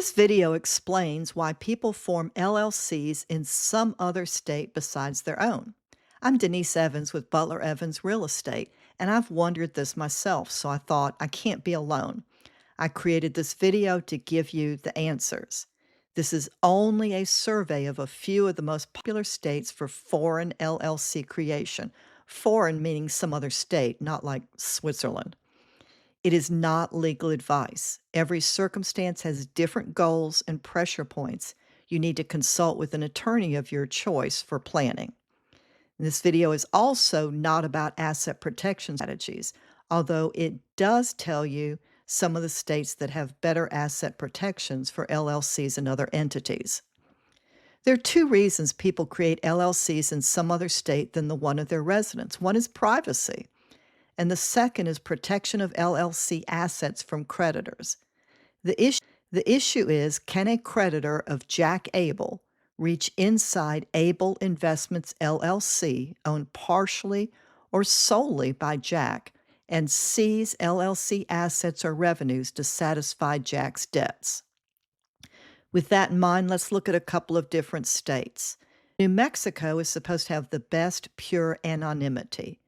This video explains why people form LLCs in some other state besides their own. I'm Denise Evans with Butler Evans Real Estate, and I've wondered this myself, so I thought I can't be alone. I created this video to give you the answers. This is only a survey of a few of the most popular states for foreign LLC creation. Foreign meaning some other state, not like Switzerland. It is not legal advice. Every circumstance has different goals and pressure points. You need to consult with an attorney of your choice for planning. This video is also not about asset protection strategies, although it does tell you some of the states that have better asset protections for LLCs and other entities. There are two reasons people create LLCs in some other state than the one of their residence. One is privacy, and the second is protection of LLC assets from creditors. The issue is, can a creditor of Jack Abel reach inside Abel Investments LLC, owned partially or solely by Jack, and seize LLC assets or revenues to satisfy Jack's debts? With that in mind, let's look at a couple of different states. New Mexico is supposed to have the best pure anonymity.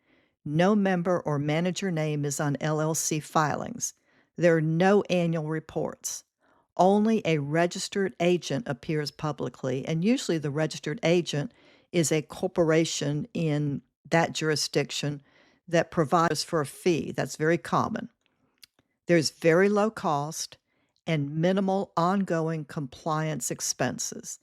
No member or manager name is on LLC filings. There are no annual reports. Only a registered agent appears publicly, and usually the registered agent is a corporation in that jurisdiction that provides for a fee. That's very common. There's very low cost and minimal ongoing compliance expenses.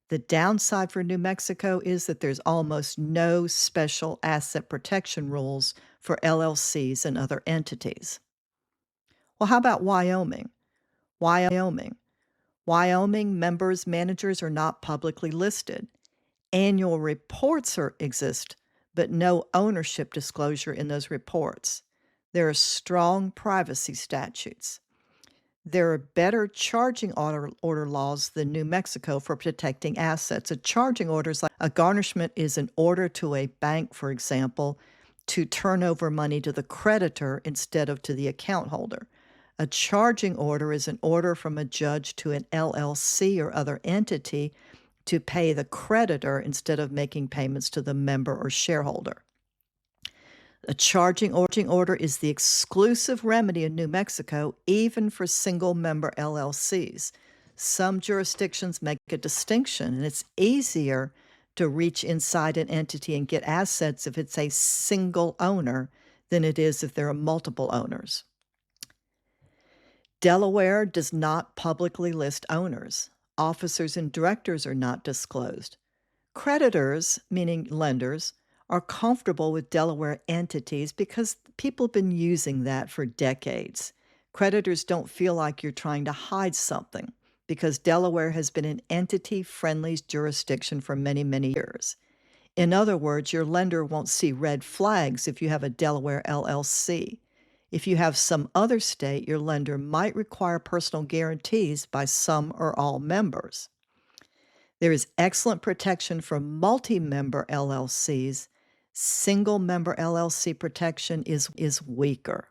The downside for New Mexico is that there's almost no special asset protection rules for LLCs and other entities. Well, how about Wyoming? Wyoming members, managers are not publicly listed. Annual reports exist, but no ownership disclosure in those reports. There are strong privacy statutes. There are better charging order laws than New Mexico for protecting assets. A charging order is like a garnishment is an order to a bank, for example, to turn over money to the creditor instead of to the account holder. A charging order is an order from a judge to an LLC or other entity to pay the creditor instead of making payments to the member or shareholder. A charging order is the exclusive remedy in New Mexico, even for single-member LLCs. Some jurisdictions make a distinction, and it's easier to reach inside an entity and get assets if it's a single owner than it is if there are multiple owners. Delaware does not publicly list owners. Officers and directors are not disclosed. Creditors, meaning lenders, are comfortable with Delaware entities because people have been using that for decades. Creditors don't feel like you're trying to hide something because Delaware has been an entity-friendly jurisdiction for many, many years. In other words, your lender won't see red flags if you have a Delaware LLC. If you have some other state, your lender might require personal guarantees by some or all members. There is excellent protection for multi-member LLCs. Single-member LLC protection is weaker.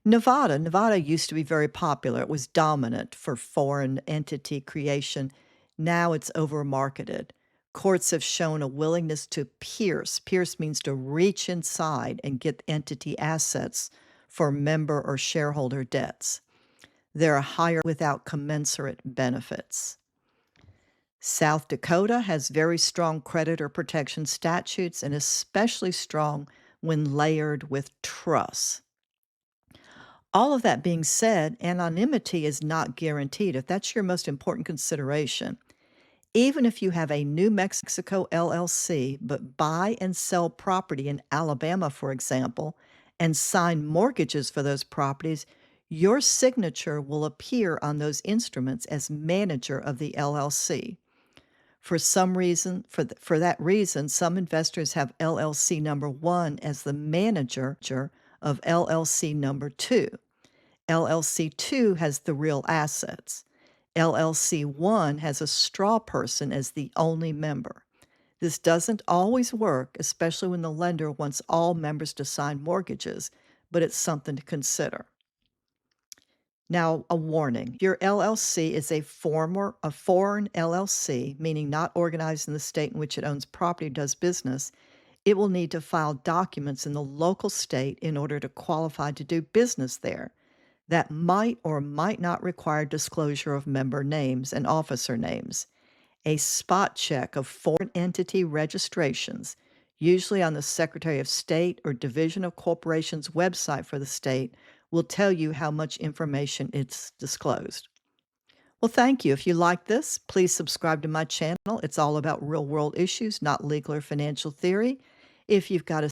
Nevada used to be very popular. It was dominant for foreign entity creation. Now it's over-marketed. Courts have shown a willingness to pierce. Pierce means to reach inside and get entity assets for member or shareholder debts. There are higher without commensurate benefits. South Dakota has very strong creditor protection statutes, and especially strong when layered with trusts. All of that being said, anonymity is not guaranteed. If that's your most important consideration, even if you have a New Mexico LLC but buy and sell property in Alabama, for example, and sign mortgages for those properties, your signature will appear on those instruments as manager of the LLC. For that reason, some investors have LLC number 1 as the manager of LLC number 2. LLC 2 has the real assets. LLC 1 has a straw person as the only member. This doesn't always work, especially when the lender wants all members to sign mortgages, but it's something to consider. Now, a warning. Your LLC is a foreign LLC, meaning not organized in the state in which it owns property or does business. It will need to file documents in the local state in order to qualify to do business there. That might or might not require disclosure of member names and officer names. A spot check of foreign entity registrations, usually on the Secretary of State or Division of Corporations website for the state, will tell you how much information it's disclosed. Well, thank you. If you like this, please subscribe to my channel. It's all about real world issues, not legal or financial theory. If you've got a